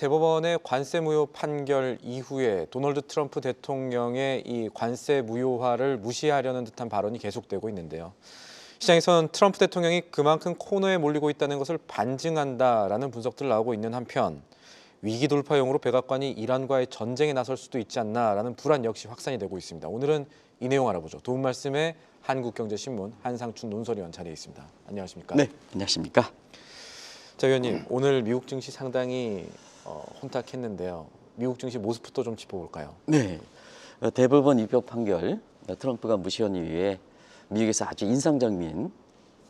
대법원의 관세 무효 판결 이후에 도널드 트럼프 대통령의 이 관세 무효화를 무시하려는 듯한 발언이 계속되고 있는데요. 시장에선 트럼프 대통령이 그만큼 코너에 몰리고 있다는 것을 반증한다라는 분석들 나오고 있는 한편 위기 돌파용으로 백악관이 이란과의 전쟁에 나설 수도 있지 않나라는 불안 역시 확산이 되고 있습니다. 오늘은 이 내용 알아보죠. 도움 말씀에 한국경제신문 한상춘 논설위원 자리에 있습니다. 안녕하십니까? 네, 안녕하십니까? 자, 위원님, 오늘 미국 증시 상당히 혼탁했는데요. 미국 증시 모습부터 좀 짚어볼까요? 네, 대법원 입법 판결 트럼프가 무시한 이후에 미국에서 아주 인상적인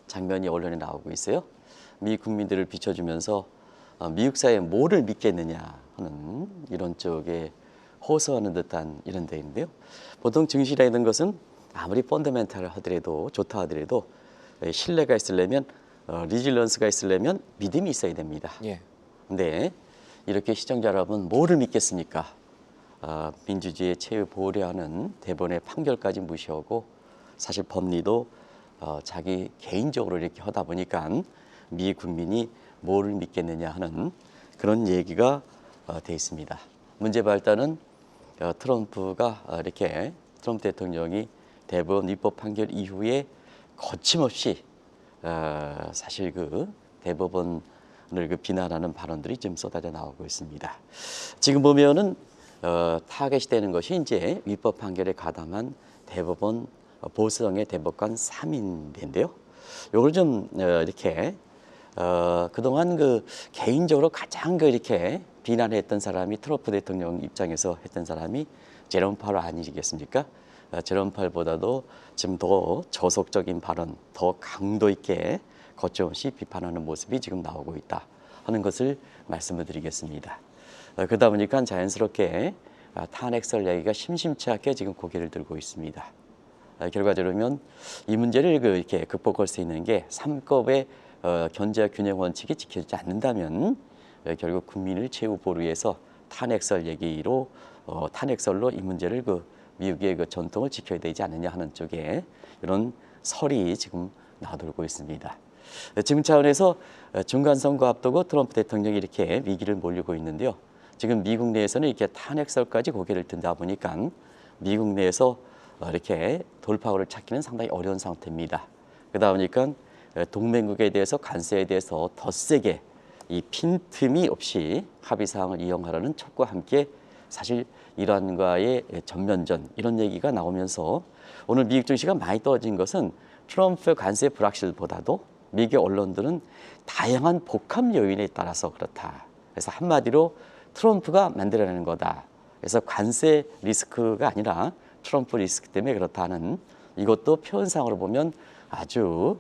장면이 언론에 나오고 있어요. 미국 국민들을 비춰주면서 미국 사회에 뭐를 믿겠느냐 하는 이런 쪽에 호소하는 듯한 이런 데인데요. 보통 증시라는 것은 아무리 펀더멘탈을 하더라도 좋다 하더라도 신뢰가 있으려면 리질런스가 있으려면 믿음이 있어야 됩니다. 예. 근데 이렇게 시청자 여러분 뭐를 믿겠습니까? 민주주의의 최후 보호하는 대법원의 판결까지 무시하고 사실 법리도 자기 개인적으로 이렇게 하다 보니까 미국 국민이 뭐를 믿겠느냐 하는 그런 얘기가 돼 있습니다. 문제 발단은 트럼프가 트럼프 대통령이 대법원 입법 판결 이후에 거침없이 사실 그 대법원을 비난하는 발언들이 좀 쏟아져 나오고 있습니다. 지금 보면은 타겟이 되는 것이 이제 입법 판결에 가담한 대법원 보수당의 대법관 3인인데요. 이걸 좀 그동안 개인적으로 가장 이렇게 비난했던 사람이 트럼프 대통령 입장에서 했던 사람이 제롬 파월 아니겠습니까? 제롬 파월보다도 지금 더 저속적인 발언, 더 강도 있게 거침없이 비판하는 모습이 지금 나오고 있다 하는 것을 말씀을 드리겠습니다. 그러다 보니까 자연스럽게 탄핵설 얘기가 심심치 않게 지금 고개를 들고 있습니다. 결과적으로 이 문제를 이렇게 극복할 수 있는 게 3급의 견제와 균형 원칙이 지켜지지 않는다면 결국 국민을 최후 보호를 위해서 탄핵설로 이 문제를 미국의 전통을 지켜야 되지 않느냐 하는 쪽에 이런 설이 지금 나돌고 있습니다. 지금 차원에서 중간선거 앞두고 트럼프 대통령이 이렇게 위기를 몰리고 있는데요. 지금 미국 내에서는 이렇게 탄핵설까지 고개를 든다 보니까 미국 내에서 이렇게 돌파구를 찾기는 상당히 어려운 상태입니다. 그러다 보니까 동맹국에 대해서 관세에 대해서 더 세게 이 빈틈이 없이 합의 사항을 이용하라는 촉구와 함께 사실 이란과의 전면전 이런 얘기가 나오면서 오늘 미국 증시가 많이 떨어진 것은 트럼프의 관세 불확실보다도 미국의 언론들은 다양한 복합 요인에 따라서 그렇다. 그래서 한마디로 트럼프가 만들어내는 거다. 그래서 관세 리스크가 아니라 트럼프 리스크 때문에 그렇다는 이것도 표현상으로 보면 아주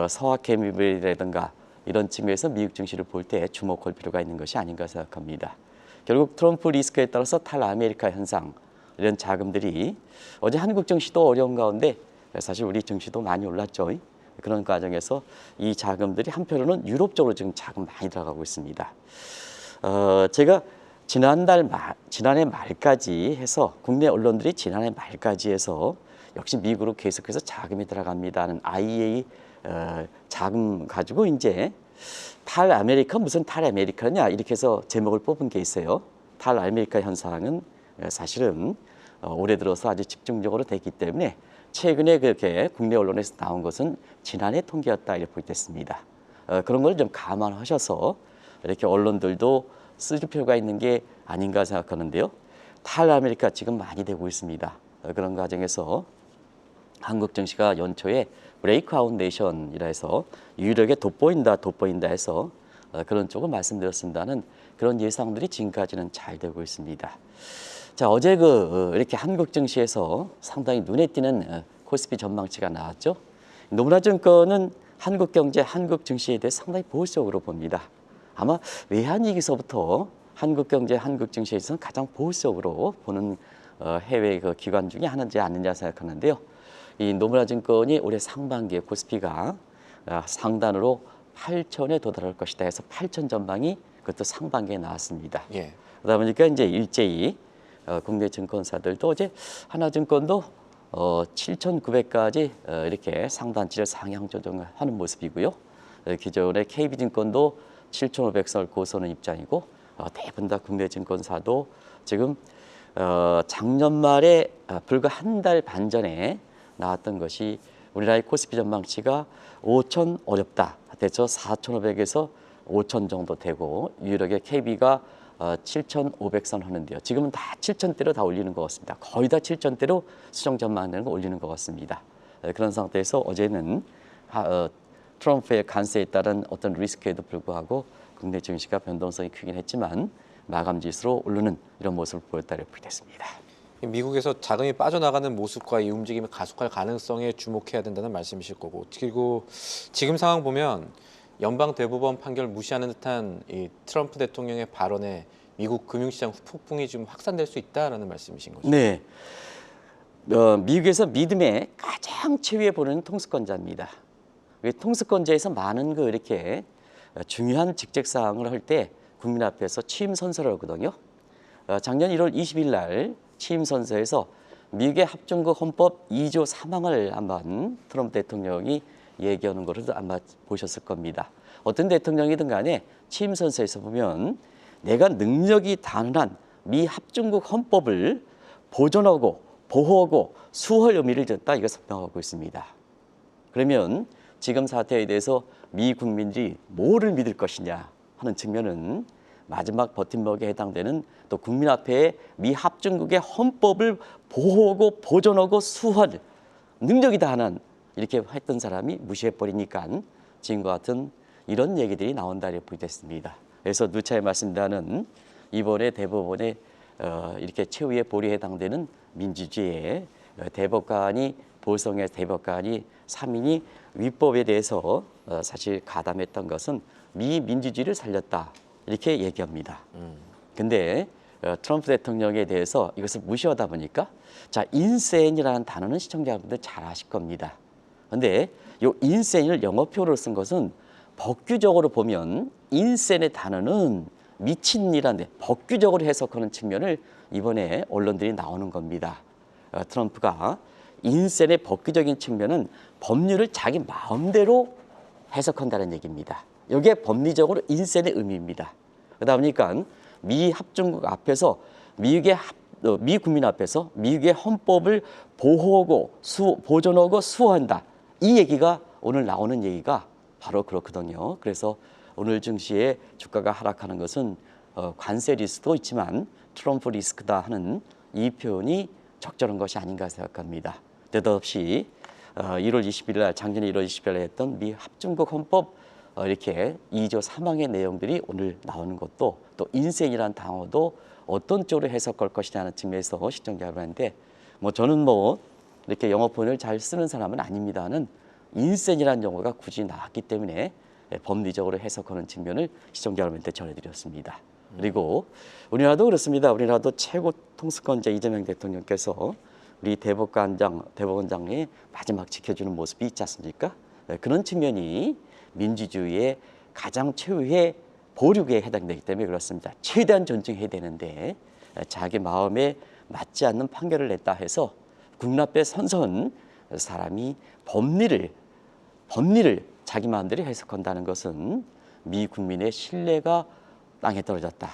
서학개미라든가 이런 측면에서 미국 증시를 볼 때 주목할 필요가 있는 것이 아닌가 생각합니다. 결국 트럼프 리스크에 따라서 탈아메리카 현상 이런 자금들이 어제 한국 증시도 어려운 가운데 사실 우리 증시도 많이 올랐죠. 그런 과정에서 이 자금들이 한편으로는 유럽 쪽으로 지금 자금 많이 들어가고 있습니다. 제가 지난해 말까지 해서 국내 언론들이 지난해 말까지 해서 역시 미국으로 계속해서 자금이 들어갑니다는 IEA 자금 가지고 이제 탈아메리카 무슨 탈아메리카냐 이렇게 해서 제목을 뽑은 게 있어요. 탈아메리카 현상은 사실은 올해 들어서 아주 집중적으로 됐기 때문에 최근에 그렇게 국내 언론에서 나온 것은 지난해 통계였다 이렇게 보겠습니다. 그런 걸 좀 감안하셔서 이렇게 언론들도 쓸 필요가 있는 게 아닌가 생각하는데요. 탈아메리카 지금 많이 되고 있습니다. 그런 과정에서 한국 증시가 연초에 브레이크아웃 내션이라 해서 유력에 돋보인다 해서 그런 쪽을 말씀드렸습니다는 그런 예상들이 지금까지는 잘 되고 있습니다. 자, 어제 이렇게 한국 증시에서 상당히 눈에 띄는 코스피 전망치가 나왔죠. 노무라증권은 한국 경제, 한국 증시에 대해 상당히 보수적으로 봅니다. 아마 외환위기서부터 한국 경제, 한국 증시에서는 가장 보수적으로 보는 해외 기관 중에 하나지 않느냐 생각하는데요. 이 노무라증권이 올해 상반기에 코스피가 상단으로 8천에 도달할 것이다 해서 8천 전망이 그것도 상반기에 나왔습니다. 예. 그러다 보니까 이제 일제히 국내 증권사들도 어제 하나증권도 7,900까지 이렇게 상단치를 상향 조정을 하는 모습이고요. 기존의 KB증권도 7,500선 고서는 입장이고 대부분 다 국내 증권사도 지금 작년 말에 불과 한 달 반 전에 나왔던 것이 우리나라의 코스피 전망치가 5천 어렵다. 대처 4,500에서 5천 정도 되고 유일하게 KB가 7,500선 하는데요. 지금은 다 7,000대로 다 올리는 것 같습니다. 거의 다 7,000대로 수정 전망되는 거 올리는 것 같습니다. 그런 상태에서 어제는 트럼프의 관세에 따른 어떤 리스크에도 불구하고 국내 증시가 변동성이 크긴 했지만 마감 지수로 오르는 이런 모습을 보였다고 보겠습니다. 미국에서 자금이 빠져나가는 모습과 이 움직임이 가속할 가능성에 주목해야 된다는 말씀이실 거고, 그리고 지금 상황 보면 연방 대법원 판결 무시하는 듯한 이 트럼프 대통령의 발언에 미국 금융시장 폭풍이 좀 확산될 수 있다라는 말씀이신 거죠? 네, 미국에서 믿음의 가장 최위에 보는 통수권자입니다. 통수권자에서 많은 이렇게 중요한 직책 사항을 할 때 국민 앞에서 취임 선서를 하거든요. 작년 1월 20일 날 취임 선서에서 미국의 합중국 헌법 2조 3항을 한번 트럼프 대통령이 얘기하는 것을 아마 보셨을 겁니다. 어떤 대통령이든 간에 취임 선서에서 보면 내가 능력이 가능한 미 합중국 헌법을 보존하고 보호하고 수호할 의미를 줬다, 이거 설명하고 있습니다. 그러면 지금 사태에 대해서 미 국민들이 뭐를 믿을 것이냐 하는 측면은 마지막 버팀목에 해당되는 또 국민 앞에 미 합중국의 헌법을 보호하고 보존하고 수호할 능력이 다하는 이렇게 했던 사람이 무시해버리니까 지금과 같은 이런 얘기들이 나온다고 보겠습니다. 그래서 누차에 말씀드리는 이번에 대법원에 이렇게 최후의 보리에 해당되는 민주주의의 대법관이 보성의 대법관이 3인이 위법에 대해서 사실 가담했던 것은 미 민주주의를 살렸다, 이렇게 얘기합니다. 근데 트럼프 대통령에 대해서 이것을 무시하다 보니까 자, 인센이라는 단어는 시청자 여러분들 잘 아실 겁니다. 근데 이 인센을 영어표로 쓴 것은 법규적으로 보면 인센의 단어는 미친이라는 법규적으로 해석하는 측면을 이번에 언론들이 나오는 겁니다. 트럼프가 인센의 법규적인 측면은 법률을 자기 마음대로 해석한다는 얘기입니다. 이게 법리적으로 인센의 의미입니다. 그러다 보니까 미 합중국 앞에서 미 국민 앞에서 미국의 헌법을 보호하고 보존하고 수호한다. 이 얘기가 오늘 나오는 얘기가 바로 그렇거든요. 그래서 오늘 증시에 주가가 하락하는 것은 관세 리스크도 있지만 트럼프 리스크다 하는 이 표현이 적절한 것이 아닌가 생각합니다. 느닷없이 1월 20일 날, 작년 1월 20일 날 했던 미 합중국 헌법 이렇게 2조 3항의 내용들이 오늘 나오는 것도 또 인센이라는 단어도 어떤 쪽으로 해석할 것이냐는 측면에서 시청자 여러분한테 저는 이렇게 영어 표현을 잘 쓰는 사람은 아닙니다는 인센이라는 용어가 굳이 나왔기 때문에 법리적으로 해석하는 측면을 시청자 여러분한테 전해드렸습니다. 그리고 우리나라도 그렇습니다. 우리나라도 최고 통수권자 이재명 대통령께서 우리 대법원장의 마지막 지켜주는 모습이 있지 않습니까? 그런 측면이 민주주의의 가장 최후의 보류에 해당되기 때문에 그렇습니다. 최대한 존중해야 되는데 자기 마음에 맞지 않는 판결을 냈다 해서 국민 앞에 선선 사람이 법리를 자기 마음대로 해석한다는 것은 미 국민의 신뢰가 땅에 떨어졌다.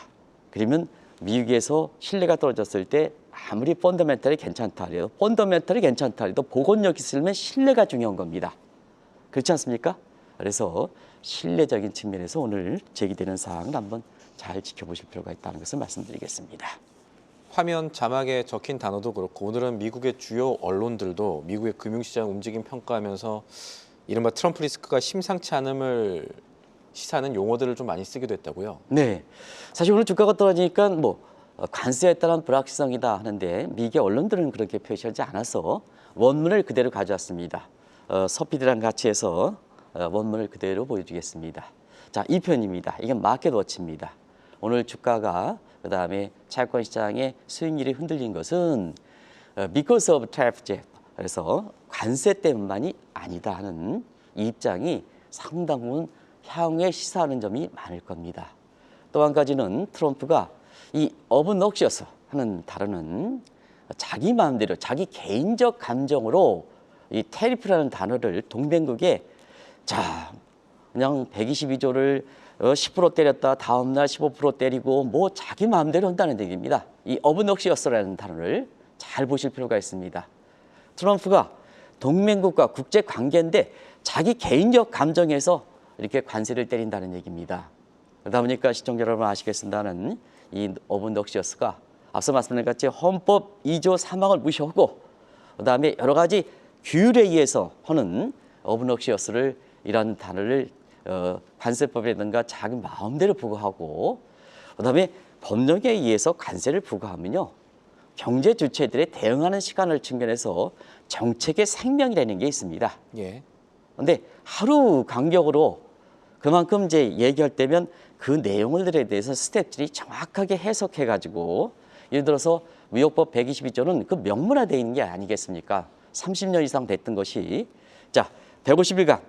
그러면 미국에서 신뢰가 떨어졌을 때 아무리 펀더멘털이 괜찮다 해도 보건력 있으면 신뢰가 중요한 겁니다. 그렇지 않습니까? 그래서 신뢰적인 측면에서 오늘 제기되는 사항을 한번 잘 지켜보실 필요가 있다는 것을 말씀드리겠습니다. 화면 자막에 적힌 단어도 그렇고 오늘은 미국의 주요 언론들도 미국의 금융시장 움직임 평가하면서 이른바 트럼프 리스크가 심상치 않음을 시사하는 용어들을 좀 많이 쓰기도 했다고요? 네, 사실 오늘 주가가 떨어지니까 관세에 따른 불확실성이다 하는데 미국의 언론들은 그렇게 표시하지 않아서 원문을 그대로 가져왔습니다. 서피드랑 같이 해서 원문을 그대로 보여주겠습니다. 자, 이 편입니다. 이게 마켓워치입니다. 오늘 주가가 그다음에 채권 시장의 수익률이 흔들린 것은 because of tariff, 그래서 관세 때문만이 아니다 하는 이 입장이 상당 부분 향후에 시사하는 점이 많을 겁니다. 또 한 가지는 트럼프가 이 어브넉셔스 하는 단어는 자기 마음대로 자기 개인적 감정으로 이 테리프라는 단어를 동맹국에 자 그냥 122조를 10% 때렸다 다음 날 15% 때리고 뭐 자기 마음대로 한다는 얘기입니다. 이 obnoxious라는 단어를 잘 보실 필요가 있습니다. 트럼프가 동맹국과 국제 관계인데 자기 개인적 감정에서 이렇게 관세를 때린다는 얘기입니다. 그러다 보니까 시청자 여러분 아시겠습니다는 이 obnoxious가 앞서 말씀드린 같이 헌법 2조 3항을 무시하고 그다음에 여러 가지 규율에 의해서 하는 obnoxious를 이런 단어를 관세법이라든가 자기 마음대로 부과하고 그다음에 법령에 의해서 관세를 부과하면요. 경제 주체들의 대응하는 시간을 측면에서 정책의 생명이라는 게 있습니다. 예. 그런데 하루 간격으로 그만큼 이제 얘기할 때면 그 내용들에 대해서 스태프들이 정확하게 해석해 가지고 예를 들어서 무역법 122조는 그 명문화되어 있는 게 아니겠습니까? 30년 이상 됐던 것이 자 150일간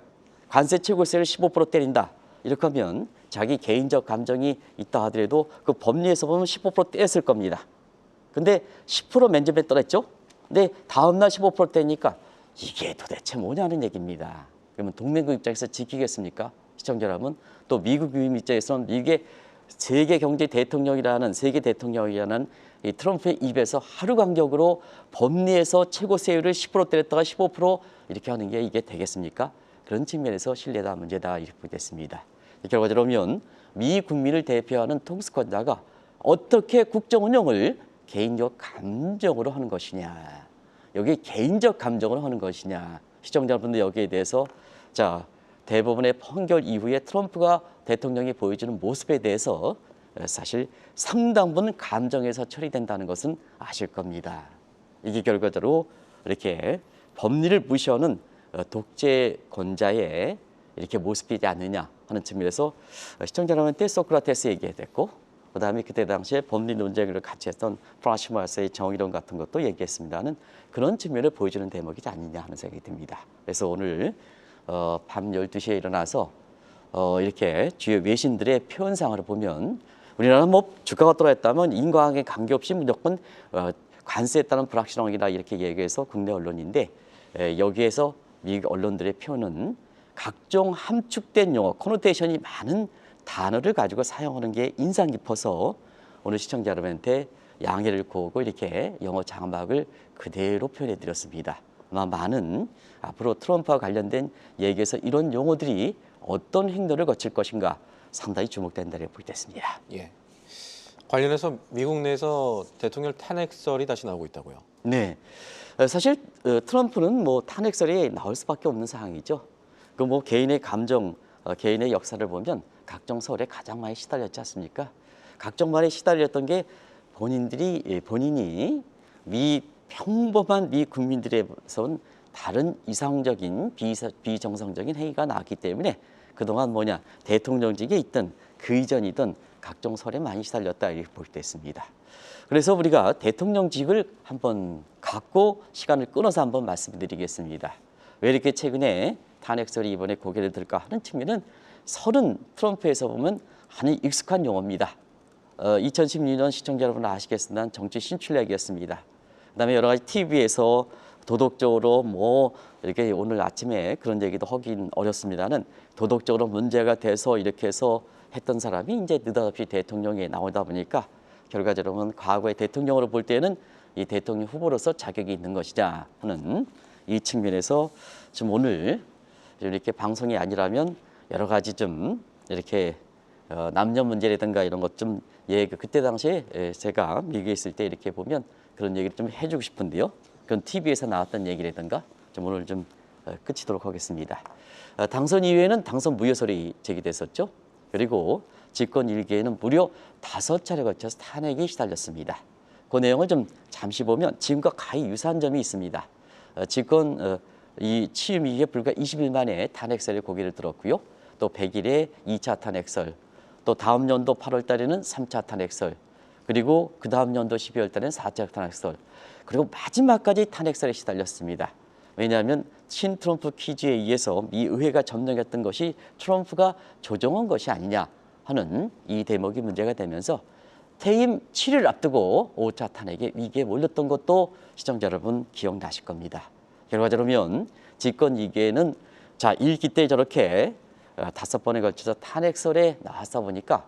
관세 최고세를 15% 때린다. 이렇게 하면 자기 개인적 감정이 있다 하더라도 그 법리에서 보면 15% 떼었을 겁니다. 근데 10% 맨 처음에 떨었죠? 근데 다음날 15% 떼니까 이게 도대체 뭐냐는 얘기입니다. 그러면 동맹국 입장에서 지키겠습니까? 시청자 여러분. 또 미국 유임 입장에서는 미국의 세계 경제 대통령이라는 세계 대통령이라는 이 트럼프의 입에서 하루 간격으로 법리에서 최고세율을 10% 때렸다가 15% 이렇게 하는 게 이게 되겠습니까? 그런 측면에서 신뢰다 문제다 이렇게 보겠습니다. 결과적으로 보면 미 국민을 대표하는 통수권자가 어떻게 국정 운영을 개인적 감정으로 하는 것이냐, 여기 개인적 감정으로 하는 것이냐, 시청자분들 여기에 대해서 자 대법원의 판결 이후에 트럼프가 대통령이 보여주는 모습에 대해서 사실 상당 부분 감정에서 처리된다는 것은 아실 겁니다. 이게 결과적으로 이렇게 법리를 무시하는 독재권자의 이렇게 모습이지 않느냐 하는 측면에서 시청자 여러분한테 소크라테스 얘기했고 그다음에 그때 당시에 법리 논쟁을 같이 했던 프라시마스의 정의론 같은 것도 얘기했습니다는 그런 측면을 보여주는 대목이지 않느냐 하는 생각이 듭니다. 그래서 오늘 밤 12시에 일어나서 이렇게 주요 외신들의 표현상을 보면 우리나라는 뭐 주가가 떨어졌다면 인과관계 관계없이 무조건 관세에 따른 불확실성이다 이렇게 얘기해서 국내 언론인데 여기에서 미국 언론들의 표현은 각종 함축된 용어, 코노테이션이 많은 단어를 가지고 사용하는 게 인상 깊어서 오늘 시청자 여러분한테 양해를 구하고 이렇게 영어 자막을 그대로 표현해 드렸습니다. 아마 많은 앞으로 트럼프와 관련된 얘기에서 이런 용어들이 어떤 행동을 거칠 것인가 상당히 주목된다고 보겠습니다. 예. 관련해서 미국 내에서 대통령 탄핵설이 다시 나오고 있다고요. 네, 사실 트럼프는 뭐 탄핵설이 나올 수밖에 없는 상황이죠. 그 뭐 개인의 감정, 개인의 역사를 보면 각종 설에 가장 많이 시달렸지 않습니까? 각종 말에 시달렸던 게 본인이 평범한 미 국민들에선 다른 이상적인 비정상적인 행위가 나왔기 때문에 그동안 뭐냐 대통령직에 있던 그 이전이든 각종 설에 많이 시달렸다 이렇게 볼 때 있습니다. 그래서 우리가 대통령직을 한번 갖고 시간을 끊어서 한번 말씀드리겠습니다. 왜 이렇게 최근에 탄핵설이 이번에 고개를 들까 하는 측면은 설은 트럼프에서 보면 아주 익숙한 용어입니다. 2016년 시청자 여러분 아시겠으나 정치 신출력이었습니다. 그다음에 여러 가지 TV에서 도덕적으로 뭐 이렇게 오늘 아침에 그런 얘기도 하긴 어렵습니다는 도덕적으로 문제가 돼서 이렇게 해서 했던 사람이 이제 느닷없이 대통령에 나오다 보니까 결과적으로는 과거의 대통령으로 볼 때는 이 대통령 후보로서 자격이 있는 것이냐 하는 이 측면에서 좀 오늘 이렇게 방송이 아니라면 여러 가지 좀 이렇게 남녀 문제라든가 이런 것 좀 그때 당시에 제가 미국에 있을 때 이렇게 보면 그런 얘기를 좀 해주고 싶은데요. 그건 TV에서 나왔던 얘기라든가 좀 오늘 좀 끝이도록 하겠습니다. 당선 이후에는 당선 무효설이 제기됐었죠. 그리고 집권 1기에는 무려 5차례 걸쳐서 탄핵이 시달렸습니다. 그 내용을 좀 잠시 보면 지금과 가히 유사한 점이 있습니다. 집권 이 취임 이후에 불과 20일 만에 탄핵설에 고개를 들었고요. 또 100일에 2차 탄핵설, 또 다음 연도 8월 달에는 3차 탄핵설, 그리고 그 다음 연도 12월 달에는 4차 탄핵설, 그리고 마지막까지 탄핵설에 시달렸습니다. 왜냐하면 친트럼프 퀴즈에 의해서 미 의회가 점령했던 것이 트럼프가 조정한 것이 아니냐 하는 이 대목이 문제가 되면서 퇴임 7일 앞두고 5차 탄핵에 위기에 몰렸던 것도 시청자 여러분 기억나실 겁니다. 결과적으로 보면 집권 2기에는 자 1기 때 저렇게 5번에 걸쳐서 탄핵설에 나왔다 보니까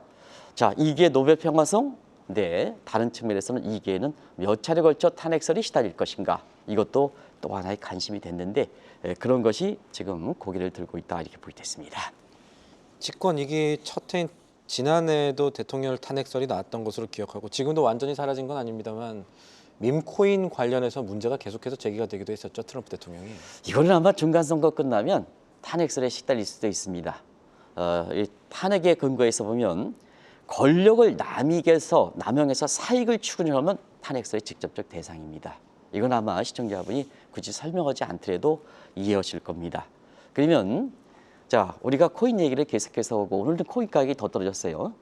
자, 이게 노벨 평화상 네, 다른 측면에서는 이게는 몇 차례 걸쳐 탄핵설이 시달릴 것인가 이것도 또 하나의 관심이 됐는데 그런 것이 지금 고개를 들고 있다 이렇게 볼 때 있습니다. 집권 2기 첫 해인 지난해에도 대통령 탄핵설이 나왔던 것으로 기억하고 지금도 완전히 사라진 건 아닙니다만 밈코인 관련해서 문제가 계속해서 제기가 되기도 했었죠. 트럼프 대통령이. 이거는 아마 중간선거 끝나면 탄핵설에 시달릴 수도 있습니다. 이 탄핵의 근거에서 보면 권력을 남용해서 사익을 추구하면 탄핵설의 직접적 대상입니다. 이건 아마 시청자분이 굳이 설명하지 않더라도 이해하실 겁니다. 그러면 자, 우리가 코인 얘기를 계속해서 하고 오늘도 코인 가격이 더 떨어졌어요.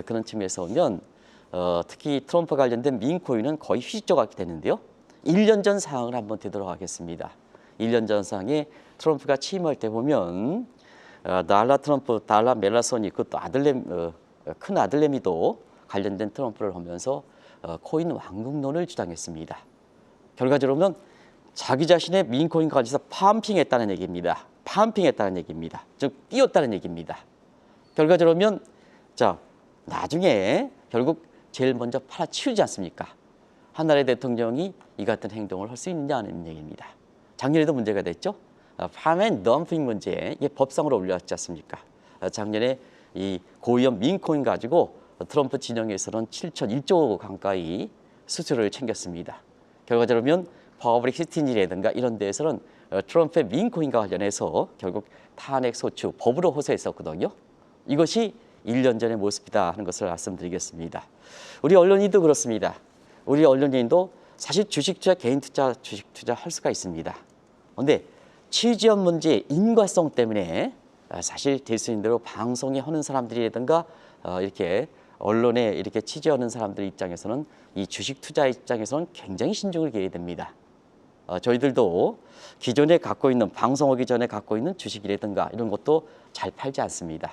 그런 측면에서 보면 특히 트럼프 관련된 밈코인은 거의 휴지조각이 되는데요. 1년 전 상황을 한번 되돌아가겠습니다. 1년 전 상황에 트럼프가 취임할 때 보면 달라 멜라소니 그것도 큰 아들내미도 관련된 트럼프를 하면서 코인 왕국론을 주장했습니다. 결과적으로 보면 자기 자신의 밈코인 가지고 팜핑했다는 얘기입니다. 팜핑했다는 얘기입니다. 즉 띄웠다는 얘기입니다. 결과적으로 보면 자 나중에 결국 제일 먼저 팔아치우지 않습니까? 한 나라의 대통령이 이 같은 행동을 할 수 있느냐는 얘기입니다. 작년에도 문제가 됐죠. 팜앤덤핑 문제 이게 법상으로 올라왔지 않습니까? 작년에 이 고위험 밈코인 가지고 트럼프 진영에서는 7,1조 가까이 수수료를 챙겼습니다. 결과적으로 보면 퍼블릭 시티즌이라든가 이런 데에서는 트럼프의 밈코인과 관련해서 결국 탄핵 소추 법으로 호소했었거든요. 이것이 1년 전의 모습이다 하는 것을 말씀드리겠습니다. 우리 언론인도 그렇습니다. 우리 언론인도 사실 주식 투자, 개인 투자, 주식 투자 할 수가 있습니다. 그런데 취지업 문제, 인과성 때문에 사실 될 수 있는 대로 방송에 하는 사람들이라든가 이렇게 언론에 이렇게 취재하는 사람들 입장에서는 이 주식 투자 입장에서는 굉장히 신중을 기해야 됩니다. 저희들도 기존에 갖고 있는 방송하기 전에 갖고 있는 주식이라든가 이런 것도 잘 팔지 않습니다.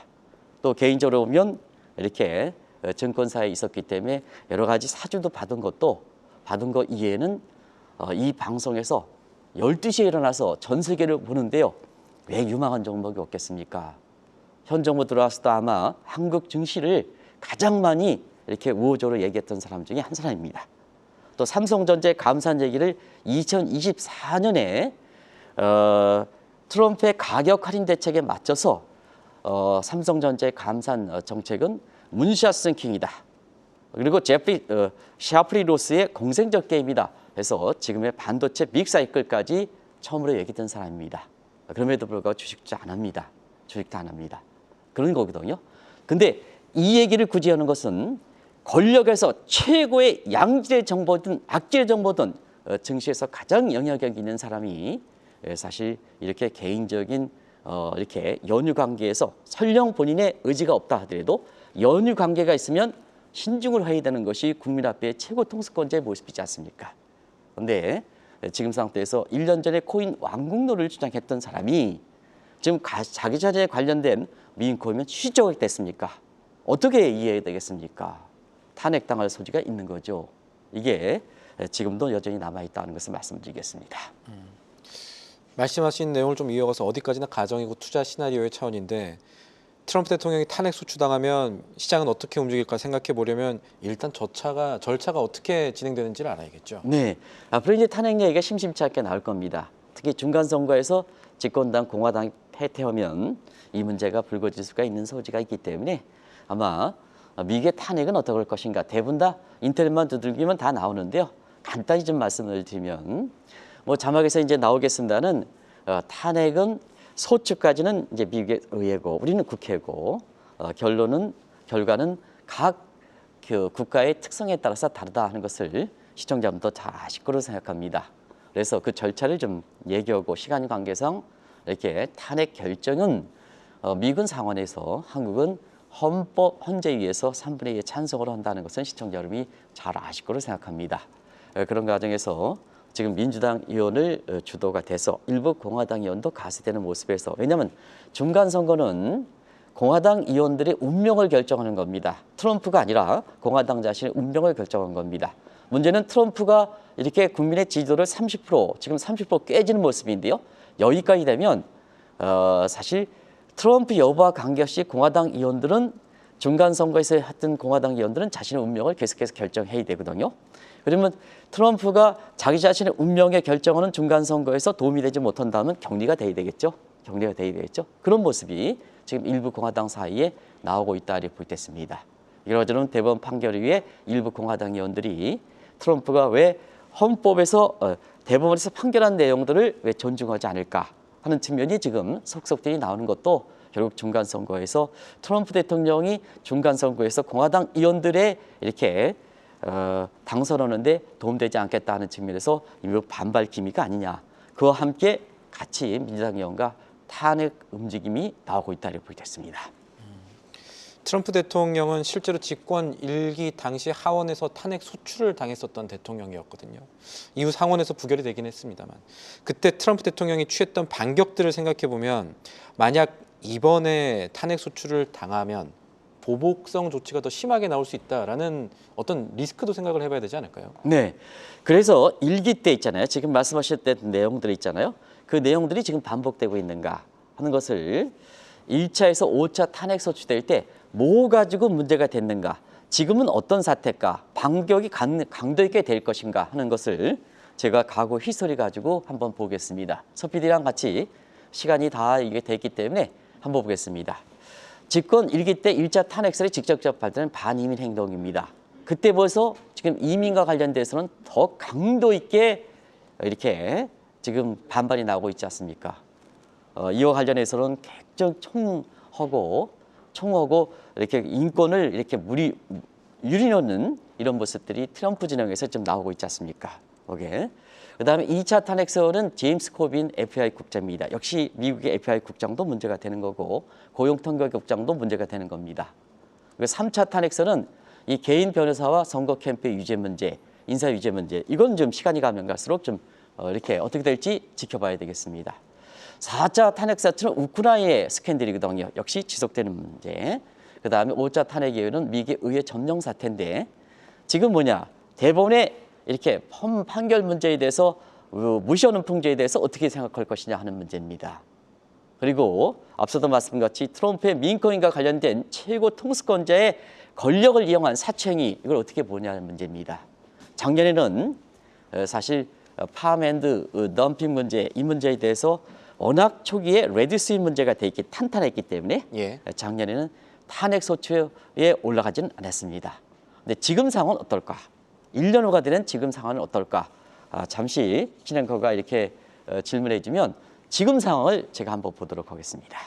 또 개인적으로 보면 이렇게 증권사에 있었기 때문에 여러 가지 사주도 받은 거 이외에는 이 방송에서 12시에 일어나서 전 세계를 보는데요. 왜 유망한 종목이 없겠습니까? 현 정부 들어와서도 아마 한국 증시를 가장 많이 이렇게 우호적으로 얘기했던 사람 중에 한 사람입니다. 또 삼성전자의 감산 얘기를 2024년에 트럼프의 가격 할인 대책에 맞춰서 삼성전자의 감산 정책은 문샷 싱킹이다. 그리고 샤프리 로스의 공생적 게임이다. 해서 지금의 반도체 빅사이클까지 처음으로 얘기했던 사람입니다. 그럼에도 불구하고 주식도 안 합니다. 주식도 안 합니다. 그런 거거든요. 근데 이 얘기를 굳이 하는 것은 권력에서 최고의 양질의 정보든 악질의 정보든 증시에서 가장 영향력 있는 사람이 사실 이렇게 개인적인 이렇게 연유 관계에서 설령 본인의 의지가 없다 하더라도 연유 관계가 있으면 신중을 해야 되는 것이 국민 앞에 최고 통수권자의 모습이지 않습니까? 그런데 지금 상태에서 1년 전에 코인 왕국론을 주장했던 사람이 지금 자기 자신에 관련된 밈코인은 휴지조각이 됐습니까? 어떻게 이해해야 되겠습니까? 탄핵당할 소지가 있는 거죠. 이게 지금도 여전히 남아있다는 것을 말씀드리겠습니다. 말씀하신 내용을 좀 이어가서 어디까지나 가정이고 투자 시나리오의 차원인데 트럼프 대통령이 탄핵 소추당하면 시장은 어떻게 움직일까 생각해 보려면 일단 절차가 어떻게 진행되는지를 알아야겠죠. 네, 앞으로 이제 탄핵 얘기가 심심치 않게 나올 겁니다. 특히 중간 선거에서 집권당 공화당이 패퇴하면 이 문제가 불거질 수가 있는 소지가 있기 때문에 아마 미국의 탄핵은 어떻게 할 것인가 대부분 다 인터넷만 두들기면 다 나오는데요. 간단히 좀 말씀을 드리면 뭐 자막에서 이제 나오겠습니다는 탄핵은 소추까지는 이제 미국의 의회고 우리는 국회고 결과는 각 그 국가의 특성에 따라서 다르다 하는 것을 시청자분도 다 아실 거로 생각합니다. 그래서 그 절차를 좀 얘기하고 시간 관계상 이렇게 탄핵 결정은 미군 상원에서 한국은 헌재위에서 3분의 2의 찬성을 한다는 것은 시청자 여러분이 잘 아실 거로 생각합니다. 그런 과정에서 지금 민주당 의원을 주도가 돼서 일부 공화당 의원도 가세되는 모습에서 왜냐하면 중간 선거는 공화당 의원들의 운명을 결정하는 겁니다. 트럼프가 아니라 공화당 자신의 운명을 결정한 겁니다. 문제는 트럼프가 이렇게 국민의 지지도를 30% 지금 30% 깨지는 모습인데요. 여기까지 되면 사실 트럼프 여부와 관계없이 공화당 의원들은 중간 선거에서 했던 공화당 의원들은 자신의 운명을 계속해서 결정해야 되거든요. 그러면 트럼프가 자기 자신의 운명에 결정하는 중간 선거에서 도움이 되지 못한다면 격리가 돼야 되겠죠. 격리가 돼야 되겠죠. 그런 모습이 지금 일부 공화당 사이에 나오고 있다 이렇게 볼 때 있습니다. 이러저런 대법원 판결 이후에 일부 공화당 의원들이 트럼프가 왜 헌법에서 대법원에서 판결한 내용들을 왜 존중하지 않을까 하는 측면이 지금 속속들이 나오는 것도 결국 중간 선거에서 트럼프 대통령이 중간 선거에서 공화당 의원들의 이렇게 당선하는데 도움되지 않겠다는 측면에서 일부 반발 기미가 아니냐. 그와 함께 같이 민주당 의원과 탄핵 움직임이 나오고 있다 이렇게 보겠습니다. 트럼프 대통령은 실제로 집권 1기 당시 하원에서 탄핵 소추를 당했었던 대통령이었거든요. 이후 상원에서 부결이 되긴 했습니다만 그때 트럼프 대통령이 취했던 반격들을 생각해 보면 만약 이번에 탄핵 소추를 당하면 보복성 조치가 더 심하게 나올 수 있다라는 어떤 리스크도 생각을 해봐야 되지 않을까요? 네. 그래서 1기 때 있잖아요. 지금 말씀하셨던 내용들이 있잖아요. 그 내용들이 지금 반복되고 있는가 하는 것을 1차에서 5차 탄핵 소추될 때 뭐 가지고 문제가 됐는가, 지금은 어떤 사태일까, 반격이 강도 있게 될 것인가 하는 것을 제가 과거 히스토리 가지고 한번 보겠습니다. 서 PD랑 같이 시간이 다 이게 됐기 때문에 한번 보겠습니다. 집권 1기 때 1차 탄핵설에 직접 접할 반이민 행동입니다. 그때 벌써 지금 이민과 관련돼서는 더 강도 있게 이렇게 지금 반발이 나오고 있지 않습니까? 이와 관련해서는 굉장히 총하고 이렇게 인권을 이렇게 유린하는 이런 모습들이 트럼프 진영에서 좀 나오고 있지 않습니까? 오케이. 그다음에 2차 탄핵설은 제임스 코빈 FBI 국장입니다. 역시 미국의 FBI 국장도 문제가 되는 거고 고용통계국장도 문제가 되는 겁니다. 그리고 3차 탄핵설은 이 개인 변호사와 선거 캠프의 유죄 문제, 인사 유죄 문제, 이건 좀 시간이 가면 갈수록 좀 이렇게 어떻게 될지 지켜봐야 되겠습니다. 4차 탄핵 사건은 우크라이나의 스캔들이거든요. 역시 지속되는 문제. 그다음에 5차 탄핵 이유는 미국의 의회 점령 사태인데 지금 뭐냐, 대법원의 이렇게 판결 문제에 대해서 무시하는 풍조에 대해서 어떻게 생각할 것이냐 하는 문제입니다. 그리고 앞서도 말씀같이 트럼프의 민권인과 관련된 최고 통수권자의 권력을 이용한 사채행위, 이걸 어떻게 보냐는 문제입니다. 작년에는 사실 팜앤드 덤핑 문제, 이 문제에 대해서 워낙 초기에 레드스윗 문제가 돼 있기 탄탄했기 때문에 작년에는 탄핵 소추에 올라가지는 않았습니다. 근데 지금 상황은 어떨까? 1년 후가 되는 지금 상황은 어떨까? 잠시 진행커가 이렇게 질문해 주면 지금 상황을 제가 한번 보도록 하겠습니다.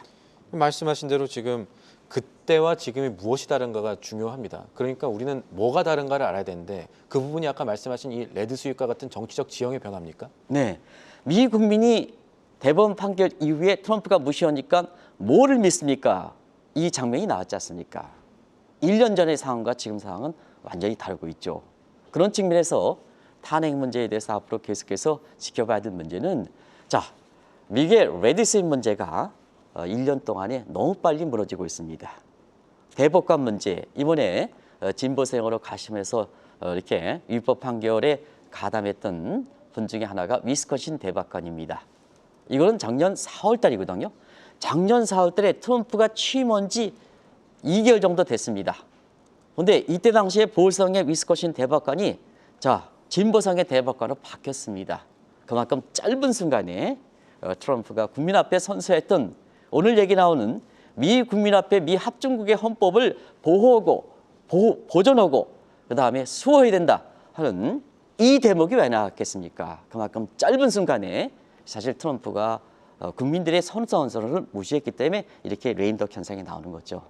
말씀하신 대로 지금 그때와 지금이 무엇이 다른가가 중요합니다. 그러니까 우리는 뭐가 다른가를 알아야 되는데 그 부분이 아까 말씀하신 이 레드 스윗과 같은 정치적 지형의 변화입니까? 네, 미 국민이 대법원 판결 이후에 트럼프가 무시하니까 뭐를 믿습니까? 이 장면이 나왔지 않습니까? 1년 전의 상황과 지금 상황은 완전히 다르고 있죠. 그런 측면에서 탄핵 문제에 대해서 앞으로 계속해서 지켜봐야 될 문제는, 자, 미국의 레드스윗 문제가 1년 동안에 너무 빨리 무너지고 있습니다. 대법관 문제, 이번에 진보 세력으로 가심해서 이렇게 위법 판결에 가담했던 분 중에 하나가 위스콘신 대법관입니다. 이거는 작년 4월 달이거든요. 작년 4월 달에 트럼프가 취임한 지 2개월 정도 됐습니다. 그런데 이때 당시에 보수성의 위스콘신 대법관이 진보성의 대법관으로 바뀌었습니다. 그만큼 짧은 순간에 트럼프가 국민 앞에 선서했던, 오늘 얘기 나오는 미 국민 앞에 미 합중국의 헌법을 보호하고 보존하고 그다음에 수호해야 된다 하는 이 대목이 왜 나왔겠습니까? 그만큼 짧은 순간에 사실 트럼프가 국민들의 선서를 무시했기 때문에 이렇게 레임덕 현상이 나오는 거죠.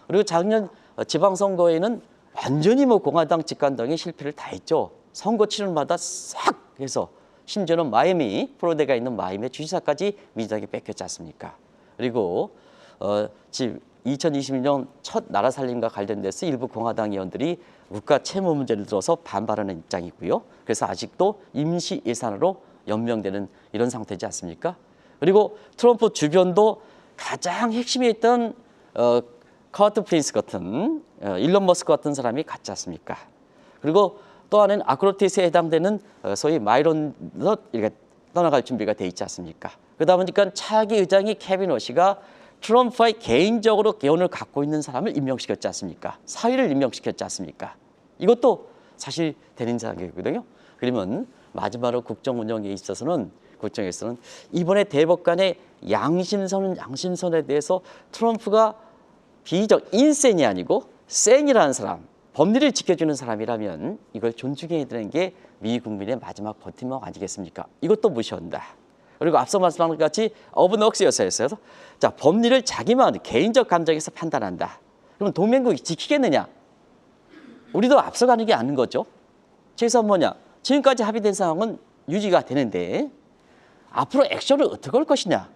그리고 작년 지방선거에는 완전히 공화당 집권당이 실패를 다 했죠. 선거 치료마다 싹 해서 심지어는 마이애미, 플로리다가 있는 마이애미 주지사까지 민주당이 뺏겼지 않습니까? 그리고 2022년 첫 나라 살림과 관련돼서 일부 공화당 의원들이 국가 채무 문제를 들어서 반발하는 입장이고요. 그래서 아직도 임시 예산으로 연명되는 이런 상태지 않습니까? 그리고 트럼프 주변도 가장 핵심에 있던 커트 프린스 같은 일론 머스크 같은 사람이 같지 않습니까? 그리고 또 하나는 아크로티스에 해당되는 소위 마이론도 이렇게 떠나갈 준비가 돼 있지 않습니까? 그러다 보니까 차기 의장이 케빈 워시가 트럼프와의 개인적으로 개연을 갖고 있는 사람을 임명시켰지 않습니까? 사위를 임명시켰지 않습니까? 이것도 사실 되는 상황이거든요. 그러면 마지막으로 국정 운영에 있어서는 국정에서는 이번에 대법관의 양심선에 대해서 트럼프가 인센이 아니고 센이라는 사람, 법리를 지켜주는 사람이라면 이걸 존중해야 되는 게 미국 국민의 마지막 버팀목 아니겠습니까? 이것도 무시한다. 그리고 앞서 말씀한 것 같이 어브넉스였어요. 자, 법리를 자기만 개인적 감정에서 판단한다. 그러면 동맹국이 지키겠느냐? 우리도 앞서가는 게 아닌 거죠. 최소한 뭐냐? 지금까지 합의된 상황은 유지가 되는데 앞으로 액션을 어떻게 할 것이냐?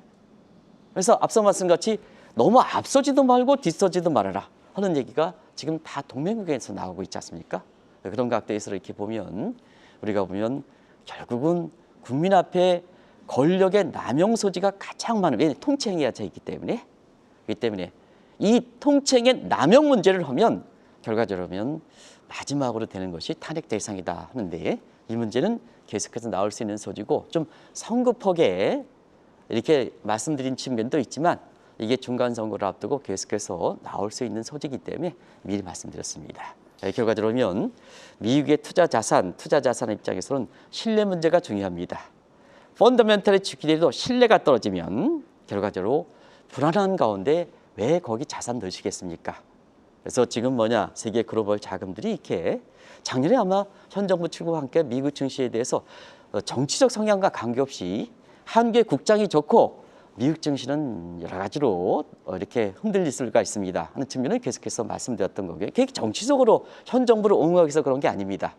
그래서 앞서 말씀같이 너무 앞서지도 말고 뒤서지도 말아라 하는 얘기가 지금 다 동맹국에서 나오고 있지 않습니까? 그런 각도에서 이렇게 보면 우리가 보면 결국은 국민 앞에 권력의 남용 소지가 가장 많은, 왜냐하면 통치행위가 있기 때문에 이 통치행위의 남용 문제를 하면 결과적으로 마지막으로 되는 것이 탄핵 대상이다 하는데 이 문제는 계속해서 나올 수 있는 소지고 좀 성급하게 이렇게 말씀드린 측면도 있지만 이게 중간 선거를 앞두고 계속해서 나올 수 있는 소지이기 때문에 미리 말씀드렸습니다. 결과적으로 미국의 투자 자산 입장에서는 신뢰 문제가 중요합니다. 펀더멘털의 지키더라도 신뢰가 떨어지면 결과적으로 불안한 가운데 왜 거기 자산 넣으시겠습니까? 그래서 지금 세계 글로벌 자금들이 이렇게 작년에 아마 현 정부 출구와 함께 미국 증시에 대해서 정치적 성향과 관계없이 한국의 국장이 좋고 미국 증시는 여러 가지로 이렇게 흔들릴 수가 있습니다 하는 측면을 계속해서 말씀드렸던 거고요. 그게 정치적으로 현 정부를 옹호하기 위해서 그런 게 아닙니다.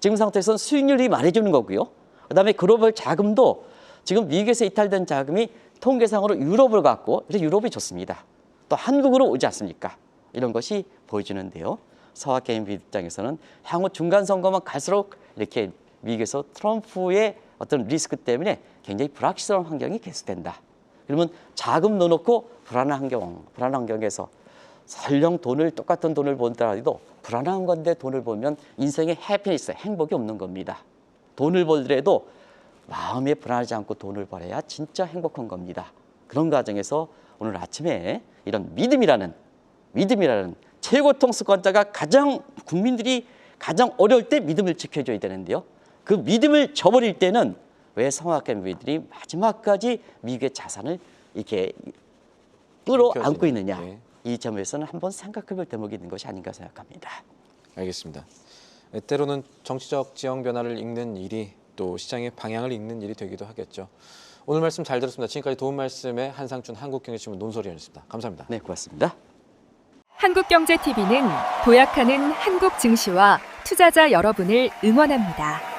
지금 상태에서는 수익률이 말해주는 거고요. 그다음에 글로벌 자금도 지금 미국에서 이탈된 자금이 통계상으로 유럽을 갔고 그래서 유럽이 좋습니다. 또 한국으로 오지 않습니까? 이런 것이 보여주는데요. 서학개인 입장에서는 향후 중간 선거만 갈수록 이렇게 미국에서 트럼프의 어떤 리스크 때문에 굉장히 불확실한 환경이 계속된다. 그러면 자금 넣어놓고 불안한 환경에서 설령 똑같은 돈을 번더라도 불안한 건데 돈을 벌면 인생의 해피니스, 행복이 없는 겁니다. 돈을 벌더라도 마음에 불안하지 않고 돈을 벌어야 진짜 행복한 겁니다. 그런 과정에서 오늘 아침에 이런 믿음이라는 최고 통수권자가 국민들이 가장 어려울 때 믿음을 지켜줘야 되는데요. 그 믿음을 저버릴 때는 왜 성악개미들이 마지막까지 미국의 자산을 이렇게 끌어안고 있느냐. 네. 이 점에서는 한번 생각해볼 대목이 있는 것이 아닌가 생각합니다. 알겠습니다. 때로는 정치적 지형 변화를 읽는 일이 또 시장의 방향을 읽는 일이 되기도 하겠죠. 오늘 말씀 잘 들었습니다. 지금까지 도움 말씀에 한상준 한국경제신문 논설위원이었습니다. 감사합니다. 네, 고맙습니다. 한국경제TV는 도약하는 한국 증시와 투자자 여러분을 응원합니다.